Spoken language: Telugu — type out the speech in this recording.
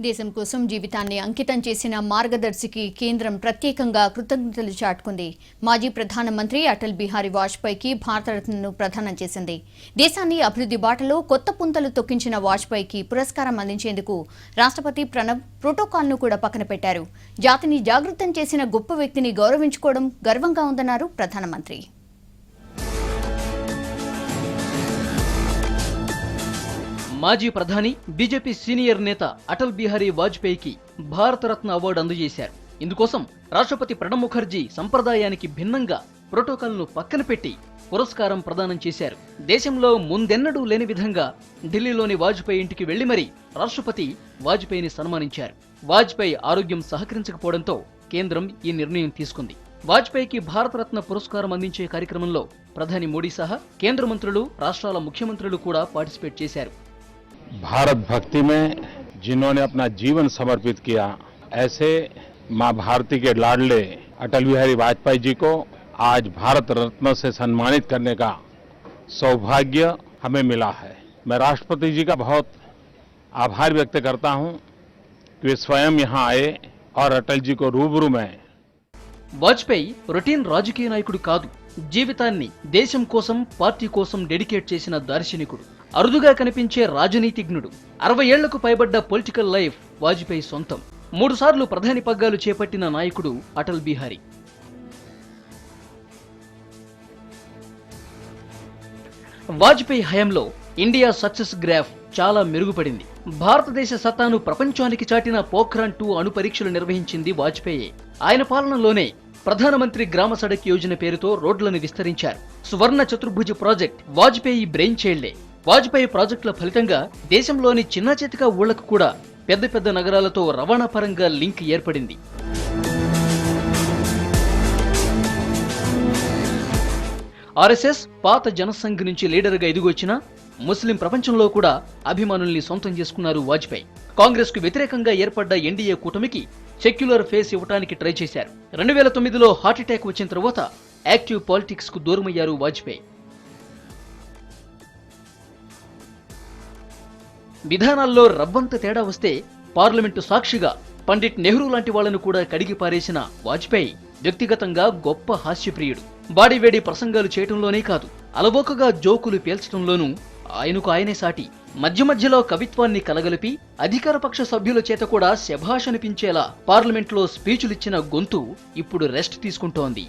దేశం కోసం జీవితాన్ని అంకితం చేసిన మార్గదర్శికి కేంద్రం ప్రత్యేకంగా కృతజ్ఞతలు చాటుకుంది. మాజీ ప్రధానమంత్రి అటల్ బిహారీ వాజ్పేయికి భారతరత్నను ప్రదానం చేసింది. దేశాన్ని అభివృద్ధి బాటలో కొత్త పుంతలు తొక్కించిన వాజ్పేయికి పురస్కారం అందించేందుకు రాష్ట్రపతి ప్రణబ్ ప్రోటోకాల్ను కూడా పక్కన పెట్టారు. జాతిని జాగృతం చేసిన గొప్ప వ్యక్తిని గౌరవించుకోవడం గర్వంగా ఉందన్నారు ప్రధానమంత్రి. మాజీ ప్రధాని బీజేపీ సీనియర్ నేత అటల్ బిహారీ వాజ్పేయికి భారతరత్న అవార్డు అందజేశారు. ఇందుకోసం రాష్ట్రపతి ప్రణబ్ ముఖర్జీ సంప్రదాయానికి భిన్నంగా ప్రోటోకాల్ను పక్కన పెట్టి పురస్కారం ప్రదానం చేశారు. దేశంలో ముందెన్నడూ లేని విధంగా ఢిల్లీలోని వాజ్పేయి ఇంటికి వెళ్లి మరీ రాష్ట్రపతి వాజ్పేయిని సన్మానించారు. వాజ్పేయి ఆరోగ్యం సహకరించకపోవడంతో కేంద్రం ఈ నిర్ణయం తీసుకుంది. వాజ్పేయికి భారతరత్న పురస్కారం అందించే కార్యక్రమంలో ప్రధాని మోడీ సహా కేంద్ర మంత్రులు, రాష్ట్రాల ముఖ్యమంత్రులు కూడా పార్టిసిపేట్ చేశారు. भारत भक्ति में जिन्होंने अपना जीवन समर्पित किया, ऐसे मां भारती के लाडले अटल बिहारी वाजपेयी जी को आज भारत रत्न से सम्मानित करने का सौभाग्य हमें मिला है। मैं राष्ट्रपति जी का बहुत आभार व्यक्त करता हूं कि वे स्वयं यहां आए और अटल जी को रूबरू में వాజ్పేయి రొటీన్ రాజకీయ నాయకుడు కాదు. జీవితాన్ని దేశం కోసం, పార్టీ కోసం డెడికేట్ చేసిన దార్శనికుడు, అరుదుగా కనిపించే రాజనీతిజ్ఞుడు. 60 ఏళ్లకు పైబడ్డ పొలిటికల్ లైఫ్ వాజ్పేయి సొంతం. 3 సార్లు ప్రధాని పగ్గాలు చేపట్టిన నాయకుడు అటల్ బిహారీ. వాజ్పేయి హయాంలో ఇండియా సక్సెస్ గ్రాఫ్ చాలా మెరుగుపడింది. భారతదేశ సత్తాను ప్రపంచానికి చాటిన పోఖ్రాన్ 2 అణు పరీక్షలు నిర్వహించింది వాజ్పేయి. ఆయన పాలనలోనే ప్రధానమంత్రి గ్రామ సడక్ యోజన పేరుతో రోడ్లను విస్తరించారు. సువర్ణ చతుర్భుజ ప్రాజెక్ట్ వాజ్పేయి బ్రెయిన్ చైల్డే. వాజ్పేయి ప్రాజెక్టుల ఫలితంగా దేశంలోని చిన్న చితక ఊళ్లకు కూడా పెద్ద పెద్ద నగరాలతో రవాణా పరంగా లింక్ ఏర్పడింది. ఆర్ఎస్ఎస్ పాత జనసంఘ్ నుంచి లీడర్గా ఎదిగొచ్చిన ముస్లిం ప్రపంచంలో కూడా అభిమానుల్ని సొంతం చేసుకున్నారు వాజ్పేయి. కాంగ్రెస్ కు వ్యతిరేకంగా ఏర్పడ్డ ఎన్డీఏ కూటమికి సెక్యులర్ ఫేస్ ఇవ్వడానికి ట్రై చేశారు. 2009లో హార్ట్అటాక్ వచ్చిన తర్వాత యాక్టివ్ పాలిటిక్స్ కు దూరమయ్యారు వాజ్పేయి. విధానాల్లో రవ్వంత తేడా వస్తే పార్లమెంటు సాక్షిగా పండిట్ నెహ్రూ లాంటి వాళ్లను కూడా కడిగి పారేసిన వాజ్పేయి వ్యక్తిగతంగా గొప్ప హాస్యప్రియుడు. బాడీవేడి ప్రసంగాలు చేయటంలోనే కాదు, అలవోకగా జోకులు పేల్చడంలోనూ ఆయనకు ఆయనే సాటి. మధ్య మధ్యలో కవిత్వాన్ని కలగలిపి అధికారపక్ష సభ్యుల చేత కూడా శభాష్ అనిపించేలా పార్లమెంట్లో స్పీచులిచ్చిన గొంతు ఇప్పుడు రెస్ట్ తీసుకుంటోంది.